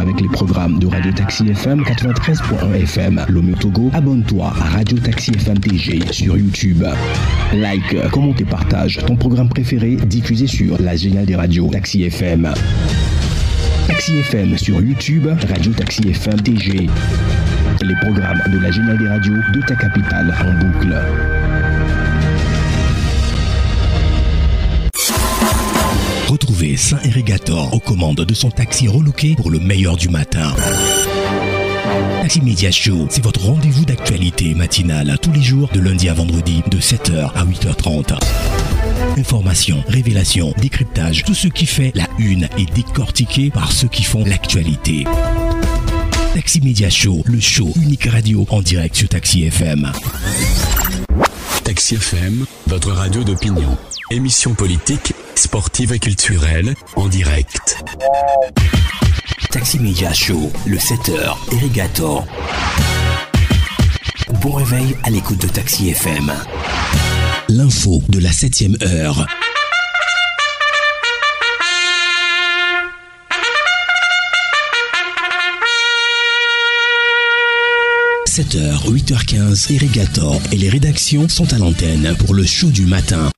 avec les programmes de Radio Taxi FM 93.1 FM. Lomé au Togo, abonne-toi à Radio Taxi FM TG sur YouTube. Like, commente et partage ton programme préféré diffusé sur la géniale des radios Taxi FM. Taxi FM sur YouTube, Radio Taxi FM TG. Les programmes de la géniale des radios de ta capitale en boucle. Retrouvez Saint Irrigator aux commandes de son taxi relooké pour le meilleur du matin. Taxi Media Show, c'est votre rendez-vous d'actualité matinale tous les jours de lundi à vendredi de 7h à 8h30. Information, révélation, décryptage, tout ce qui fait la une est décortiqué par ceux qui font l'actualité. Taxi Media Show, le show unique radio en direct sur Taxi FM. Taxi FM, votre radio d'opinion. Émission politique, sportive et culturelle, en direct. Taxi Media Show, le 7h, Irrigator. Bon réveil à l'écoute de Taxi FM. L'info de la 7e heure. « 7h, 8h15, Irrigator et les rédactions sont à l'antenne pour le show du matin.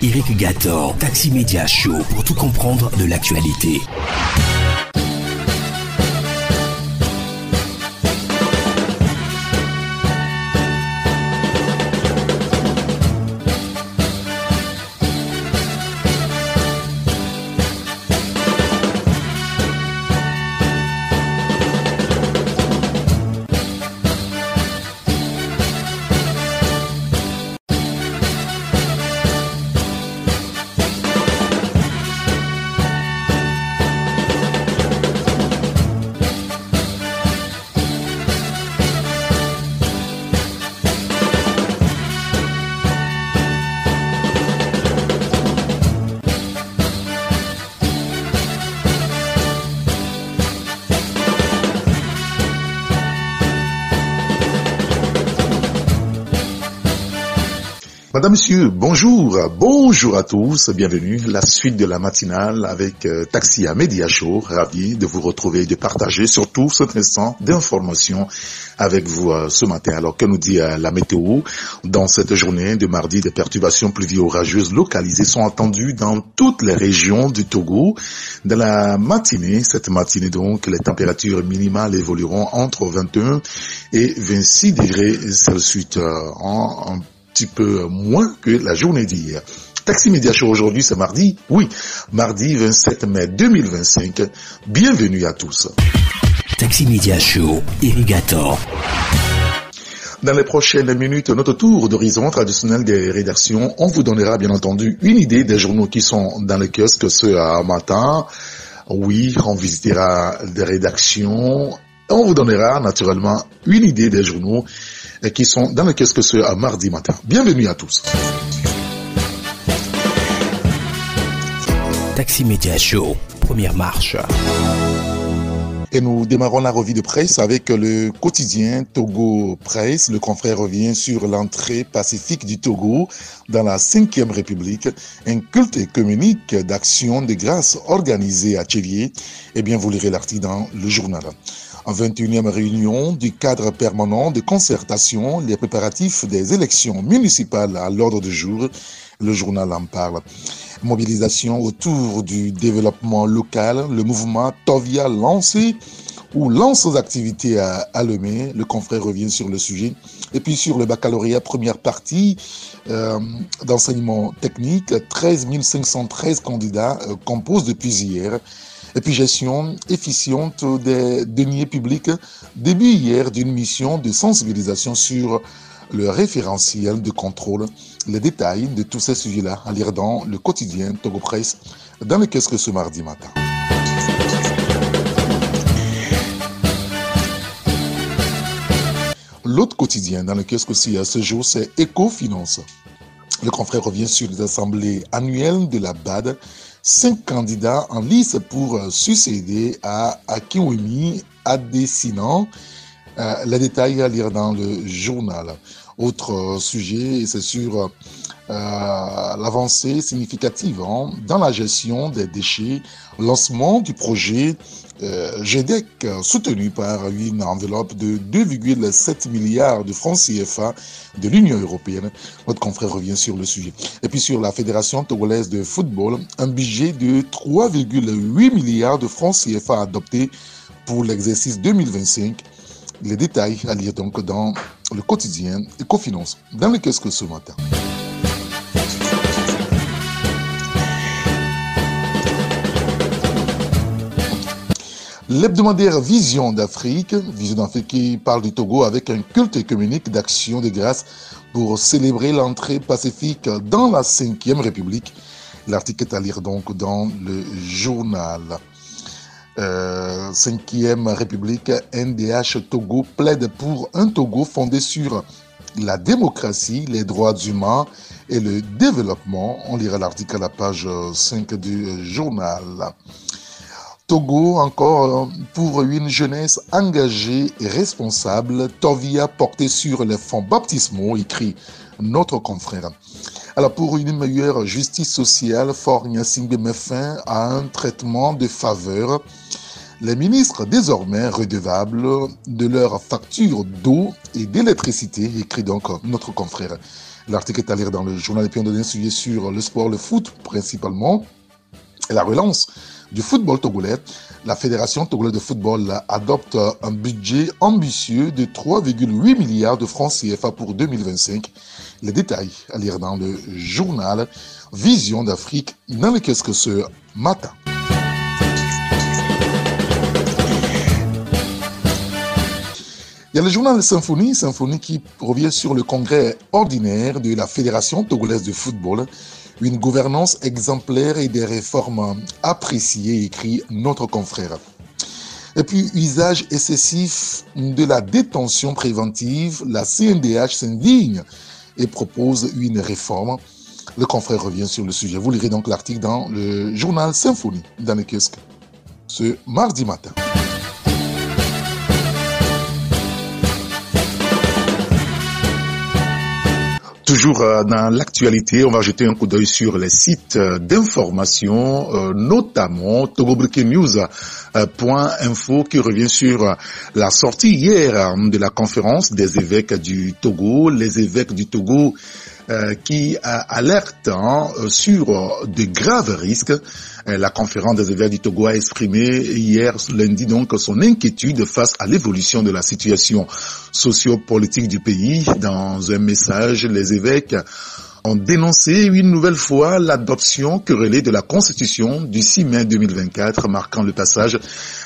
Irrigator, Taxi Media Show, pour tout comprendre de l'actualité. Madame, Monsieur, bonjour à tous, bienvenue. La suite de la matinale avec Taxi Media Show, ravi de vous retrouver et de partager surtout cet instant d'information avec vous ce matin. Alors que nous dit la météo dans cette journée de mardi? Des perturbations pluvio-orageuses localisées sont attendues dans toutes les régions du Togo. Dans la matinée, cette matinée donc, les températures minimales évolueront entre 21 et 26 degrés Celsius en petit peu moins que la journée d'hier. Taxi Media Show aujourd'hui, c'est mardi. Oui, mardi 27 mai 2025. Bienvenue à tous. Taxi Media Show, Irrigator. Dans les prochaines minutes, notre tour d'horizon traditionnel des rédactions, on vous donnera bien entendu une idée des journaux qui sont dans les kiosques ce matin. Oui, on visitera des rédactions. On vous donnera naturellement une idée des journaux qui sont dans le kiosque ce mardi matin. Bienvenue à tous. Taxi Media Show, première marche. Et nous démarrons la revue de presse avec le quotidien Togo Presse. Le confrère revient sur l'entrée pacifique du Togo dans la 5e République, un culte écuménique d'action de grâce organisé à Tchévier. Eh bien, vous lirez l'article dans le journal. En 21e réunion du cadre permanent de concertation, les préparatifs des élections municipales à l'ordre du jour, le journal en parle. Mobilisation autour du développement local, le mouvement Tovia lancé ou lance aux activités à Lomé. Le confrère revient sur le sujet. Et puis sur le baccalauréat, première partie d'enseignement technique, 13 513 candidats composent depuis hier. Et puis gestion efficiente des deniers publics, début hier d'une mission de sensibilisation sur le référentiel de contrôle. Les détails de tous ces sujets-là à lire dans le quotidien Togo Presse, dans le kiosque ce mardi matin. l'autre quotidien dans le kiosque aussi à ce jour, c'est Ecofinance. Le confrère revient sur les assemblées annuelles de la BAD. 5 candidats en lice pour succéder à Akiwumi Adesinan. Les détails à lire dans le journal. Autre sujet, c'est sur l'avancée significative dans la gestion des déchets. Lancement du projet GEDEC soutenu par une enveloppe de 2,7 milliards de francs CFA de l'Union européenne. Notre confrère revient sur le sujet. Et puis sur la Fédération togolaise de football, un budget de 3,8 milliards de francs CFA adopté pour l'exercice 2025. Les détails à lire donc dans le quotidien Ecofinance. Dans le kiosque ce matin. L'hebdomadaire Vision d'Afrique qui parle du Togo avec un culte écuménique d'action de grâce pour célébrer l'entrée pacifique dans la 5e République. L'article est à lire donc dans le journal. 5e République, NDH Togo plaide pour un Togo fondé sur la démocratie, les droits humains et le développement. On lira l'article à la page 5 du journal. Togo encore pour une jeunesse engagée et responsable. Tovia portée sur les fonds baptismaux, écrit notre confrère. Alors pour une meilleure justice sociale, Faure Gnassingbé met fin à un traitement de faveur. Les ministres désormais redevables de leurs factures d'eau et d'électricité, écrit donc notre confrère. L'article est à lire dans le journal et puis on donne un sujet sur le sport, le foot principalement, et la relance du football togolais. La Fédération togolaise de football adopte un budget ambitieux de 3,8 milliards de francs CFA pour 2025. Les détails à lire dans le journal Vision d'Afrique dans le kiosque ce matin. Il y a le journal Symphonie qui revient sur le congrès ordinaire de la Fédération togolaise de football. Une gouvernance exemplaire et des réformes appréciées, écrit notre confrère. Et puis, usage excessif de la détention préventive, la CNDH s'indigne et propose une réforme. Le confrère revient sur le sujet. Vous lirez donc l'article dans le journal Symphonie, dans le kiosque, ce mardi matin. Toujours dans l'actualité, on va jeter un coup d'œil sur les sites d'information, notamment togobreakingnews.info qui revient sur la sortie hier de la conférence des évêques du Togo. Les évêques du Togo qui alertent sur de graves risques. La conférence des évêques du Togo a exprimé hier lundi donc son inquiétude face à l'évolution de la situation socio-politique du pays. Dans un message, les évêques ont dénoncé une nouvelle fois l'adoption querellée de la Constitution du 6 mai 2024, marquant le passage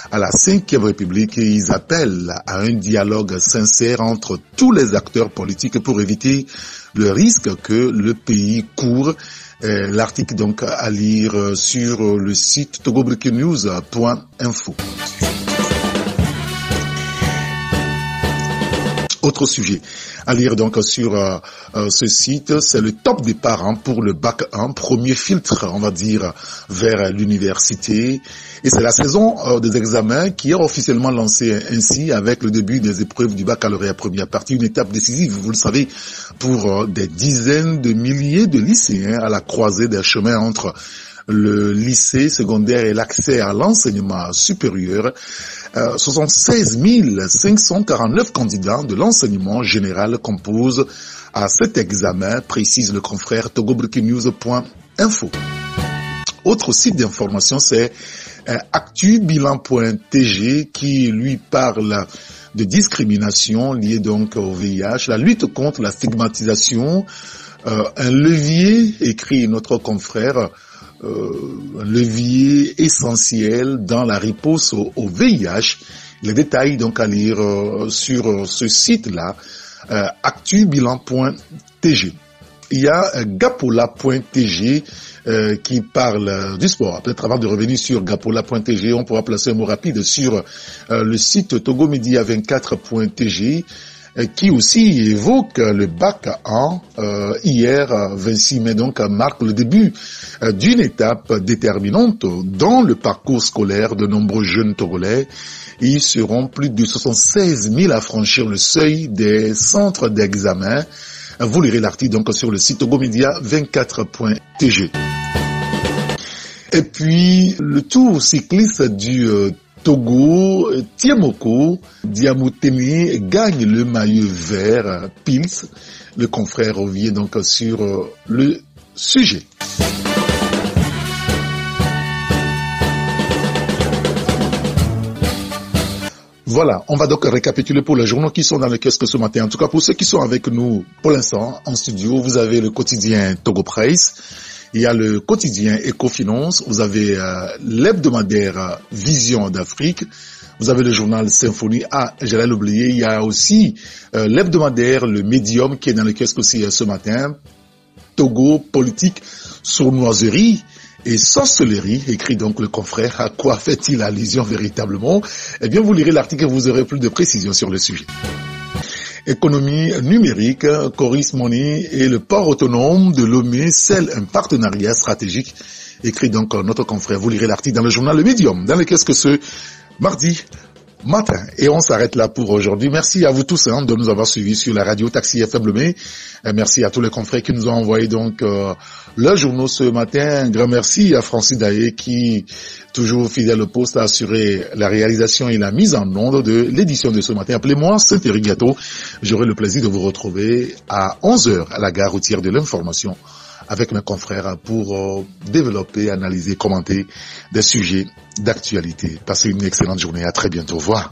à la 5e République. Ils appellent à un dialogue sincère entre tous les acteurs politiques pour éviter le risque que le pays court. L'article donc à lire sur le site togobreakingnews.info. Autre sujet à lire donc sur ce site, c'est le top départ pour le bac 1, premier filtre, on va dire, vers l'université. Et c'est la saison des examens qui est officiellement lancée ainsi avec le début des épreuves du baccalauréat première partie, une étape décisive, vous le savez, pour des dizaines de milliers de lycéens à la croisée des chemins entre le lycée secondaire et l'accès à l'enseignement supérieur. 76 549 candidats de l'enseignement général composent à cet examen, précise le confrère togobreakingnews.info. Autre site d'information, c'est actubilan.tg qui lui parle de discrimination liée donc au VIH, la lutte contre la stigmatisation, un levier, écrit notre confrère, un levier essentiel dans la riposte au VIH. Les détails donc à lire sur ce site-là, actubilan.tg. Il y a gapola.tg qui parle du sport. Peut-être avant de revenir sur gapola.tg, on pourra placer un mot rapide sur le site togomedia24.tg qui aussi évoque le bac en hier 26 mai, donc marque le début d'une étape déterminante dans le parcours scolaire de nombreux jeunes Togolais. Ils seront plus de 76 000 à franchir le seuil des centres d'examen. Vous lirez l'article donc sur le site togomedia24.tg. Et puis le tour cycliste du Togo, Tiemoko Diamotene gagne le maillot vert Pils. Le confrère revient donc sur le sujet. Voilà, on va donc récapituler pour les journaux qui sont dans le kiosque ce matin. En tout cas, pour ceux qui sont avec nous pour l'instant en studio, vous avez le quotidien Togo Presse, il y a le quotidien Ecofinance, vous avez l'hebdomadaire Vision d'Afrique, vous avez le journal Symphonie. Ah, j'allais l'oublier, il y a aussi l'hebdomadaire Le Médium qui est dans le kiosque aussi ce matin. Togo, politique, sournoiserie et sorcellerie, écrit donc le confrère. À quoi fait-il allusion véritablement? Eh bien, vous lirez l'article et vous aurez plus de précisions sur le sujet. Économie numérique, Coris Money et le port autonome de Lomé scellent un partenariat stratégique, écrit donc notre confrère. Vous lirez l'article dans le journal Le Médium, dans lequel ce mardi matin. Et on s'arrête là pour aujourd'hui. Merci à vous tous de nous avoir suivis sur la radio Taxi FM Lomé. Merci à tous les confrères qui nous ont envoyé donc le journal ce matin. Un grand merci à Francis Daé qui, toujours fidèle au poste, a assuré la réalisation et la mise en onde de l'édition de ce matin. Appelez-moi Saint-Éric Gâteau. J'aurai le plaisir de vous retrouver à 11h à la gare routière de l'information avec mes confrères pour développer, analyser, commenter des sujets d'actualité. Passez une excellente journée. À très bientôt. Au revoir.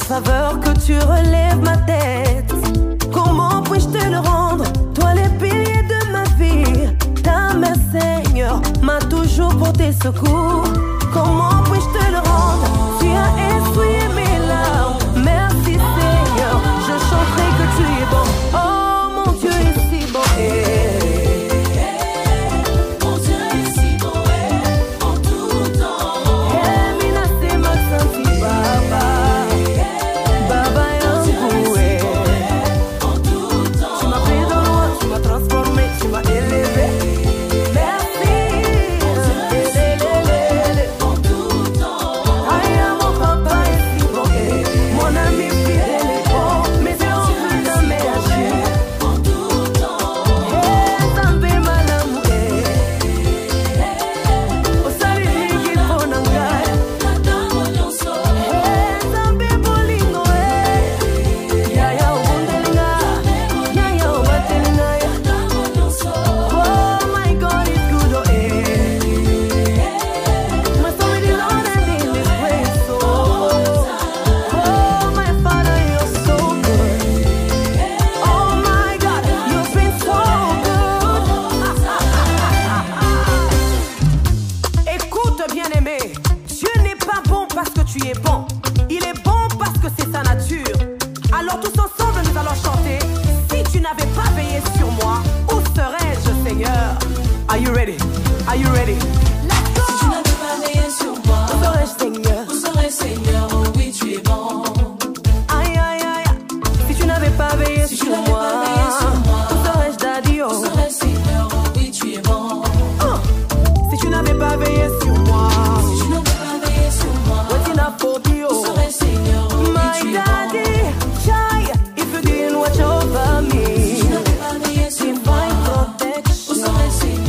Faveur que tu relèves ma tête. Comment puis-je te le rendre? Toi les piliers de ma vie. Ta mère Seigneur m'a toujours porté secours. Comment puis-je te le rendre? Tu as essuyé mes larmes. Merci Seigneur, je chanterai que tu es bon. Oh mon Dieu est si bon. Mon Dieu est si bon en tout temps. Mina c'est ma sainte Baba. Are you ready? Are you ready? Let's go! Si tu n'avais pas veillé sur moi, où serais-je Seigneur? Où serais-je Seigneur? Oh oui, tu es bon. Aïe, aïe, aïe. Si tu n'avais pas veillé sur moi, où serais-je Daddy? Où serais-je Seigneur? Oh oui, tu es bon. Si tu n'avais pas veillé sur moi, si tu n'avais pas veillé sur moi, what in a photo? Où serais-je Seigneur? Oh oui, tu es bon. My daddy, shy, if you didn't watch over me, si tu n'avais pas veillé sur moi, divine protection. Où serais-je Seigneur?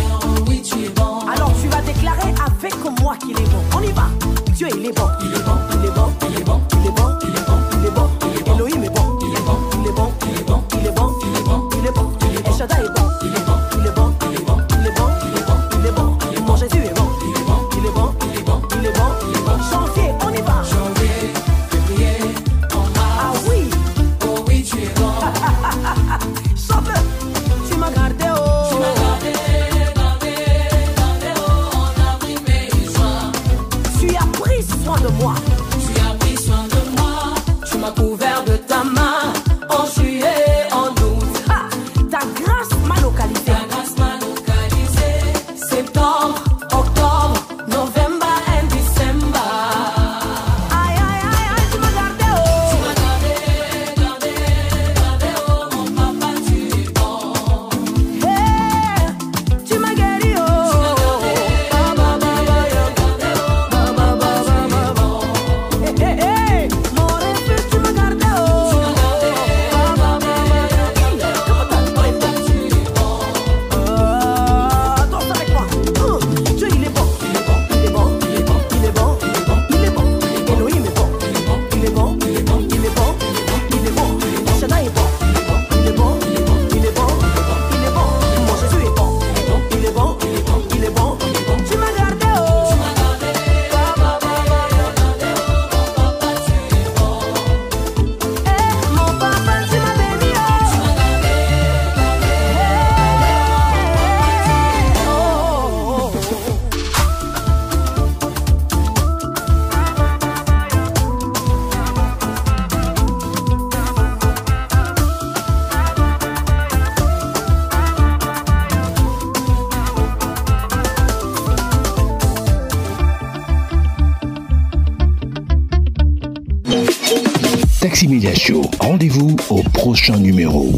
Taxi Media Show. Rendez-vous au prochain numéro.